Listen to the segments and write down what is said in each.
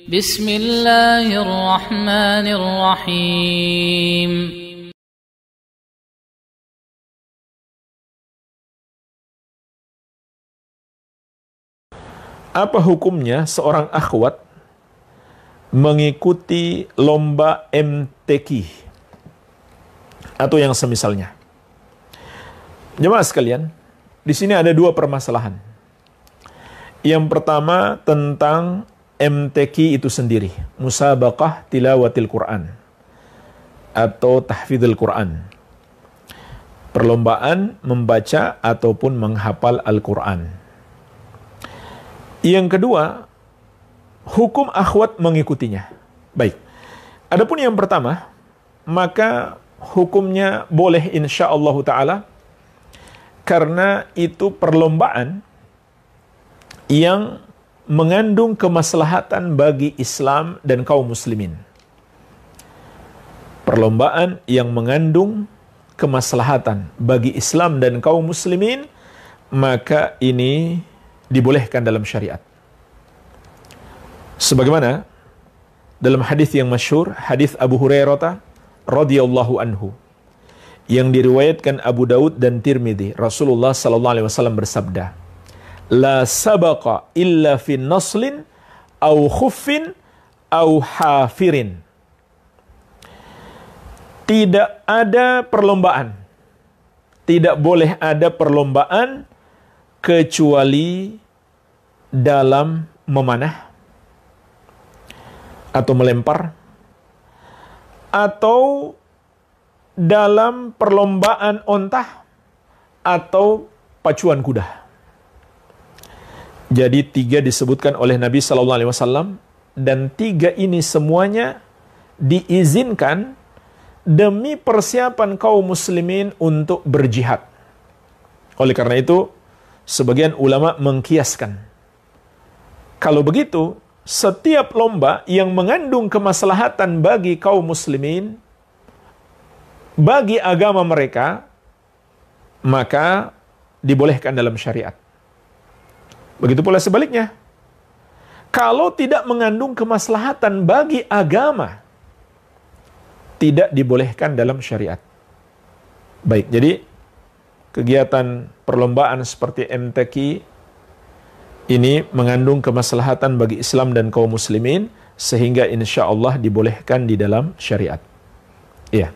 بسم الله الرحمن الرحيم Apa hukumnya seorang akhwat mengikuti lomba MTQ atau yang semisalnya? Jemaah sekalian, di sini ada dua permasalahan. Yang pertama tentang MTQ itu sendiri, Musabaqah Tilawatil Quran atau Tahfidzul Quran. Perlombaan membaca ataupun menghafal Al-Quran. Yang kedua, hukum akhwat mengikutinya. Baik. Adapun yang pertama, maka hukumnya boleh insyaallah ta'ala, karena itu perlombaan yang mengandung kemaslahatan bagi Islam dan kaum muslimin. Perlombaan yang mengandung kemaslahatan bagi Islam dan kaum muslimin, maka ini dibolehkan dalam syariat. Sebagaimana dalam hadis yang masyhur, hadis Abu Hurairah radhiyallahu anhu, yang diriwayatkan Abu Daud dan Tirmidzi, Rasulullah sallallahu alaihi wasallam bersabda, "La sabaqa illa fi naslin au khuffin au hafirin." Tidak ada perlombaan. Tidak boleh ada perlombaan kecuali dalam memanah atau melempar, atau dalam perlombaan onta atau pacuan kuda. Jadi tiga disebutkan oleh Nabi Sallallahu Alaihi Wasallam, dan tiga ini semuanya diizinkan demi persiapan kaum muslimin untuk berjihad. Oleh karena itu, sebagian ulama mengkiaskan, kalau begitu, setiap lomba yang mengandung kemaslahatan bagi kaum muslimin, bagi agama mereka, maka dibolehkan dalam syariat. Begitu pula sebaliknya. Kalau tidak mengandung kemaslahatan bagi agama, tidak dibolehkan dalam syariat. Baik, jadi kegiatan perlombaan seperti MTQ ini mengandung kemaslahatan bagi Islam dan kaum muslimin, sehingga insya Allah dibolehkan di dalam syariat. Iya.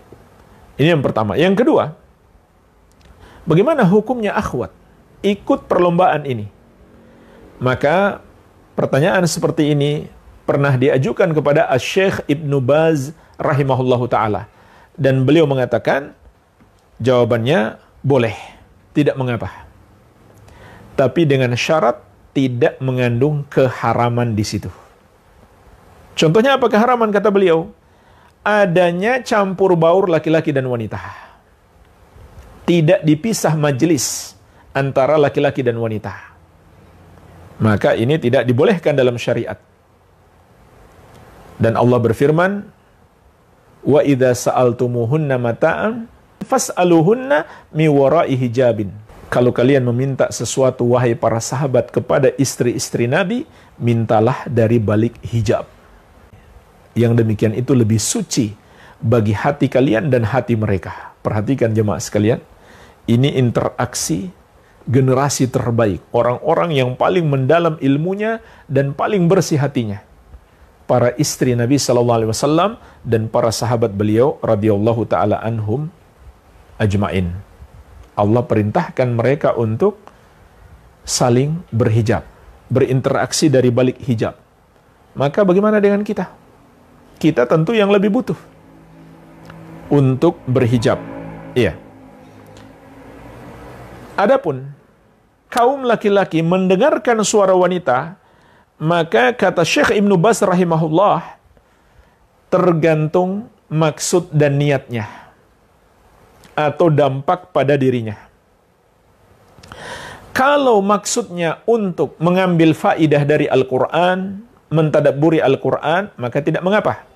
Ini yang pertama. Yang kedua, bagaimana hukumnya akhwat ikut perlombaan ini? Maka pertanyaan seperti ini pernah diajukan kepada Asy-Syaikh Ibnu Baz rahimahullahu ta'ala. Dan beliau mengatakan, jawabannya boleh, tidak mengapa. Tapi dengan syarat tidak mengandung keharaman di situ. Contohnya apa keharaman, kata beliau? Adanya campur baur laki-laki dan wanita. Tidak dipisah majelis antara laki-laki dan wanita. Maka ini tidak dibolehkan dalam syariat. Dan Allah berfirman, "Wa idza sa'altumuhunna mata'an fas'aluhunna mi wara'i hijabin." Kalau kalian meminta sesuatu, wahai para sahabat, kepada istri-istri Nabi, mintalah dari balik hijab. Yang demikian itu lebih suci bagi hati kalian dan hati mereka. Perhatikan jemaah sekalian, ini interaksi generasi terbaik, orang-orang yang paling mendalam ilmunya dan paling bersih hatinya. Para istri Nabi sallallahu alaihi wasallam dan para sahabat beliau radhiyallahu taala anhum ajmain. Allah perintahkan mereka untuk saling berhijab, berinteraksi dari balik hijab. Maka bagaimana dengan kita? Kita tentu yang lebih butuh untuk berhijab. Iya. Adapun kaum laki-laki mendengarkan suara wanita, maka kata Syekh Ibnu Baz rahimahullah, tergantung maksud dan niatnya atau dampak pada dirinya. Kalau maksudnya untuk mengambil faidah dari Al-Quran, mentadabburi Al-Quran, maka tidak mengapa.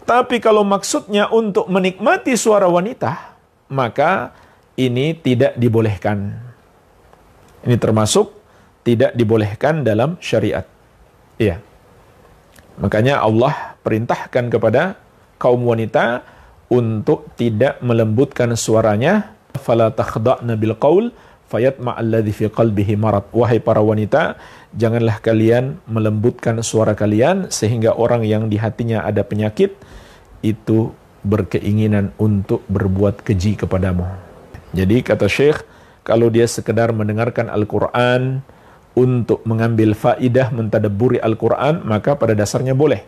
Tapi kalau maksudnya untuk menikmati suara wanita, maka ini tidak dibolehkan. Ini termasuk tidak dibolehkan dalam syariat. Iya. Makanya Allah perintahkan kepada kaum wanita untuk tidak melembutkan suaranya. Fala takhda'na bil qaul fayatma'alladzi fi qalbihi marad. Wahai para wanita, janganlah kalian melembutkan suara kalian sehingga orang yang di hatinya ada penyakit itu berkeinginan untuk berbuat keji kepadamu. Jadi kata Syekh, kalau dia sekedar mendengarkan Al-Quran untuk mengambil faidah mentadabburi Al-Quran, maka pada dasarnya boleh.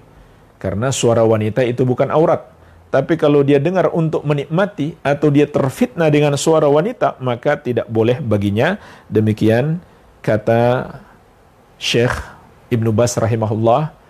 Karena suara wanita itu bukan aurat. Tapi kalau dia dengar untuk menikmati atau dia terfitnah dengan suara wanita, maka tidak boleh baginya. Demikian kata Syekh Ibnu Baz rahimahullah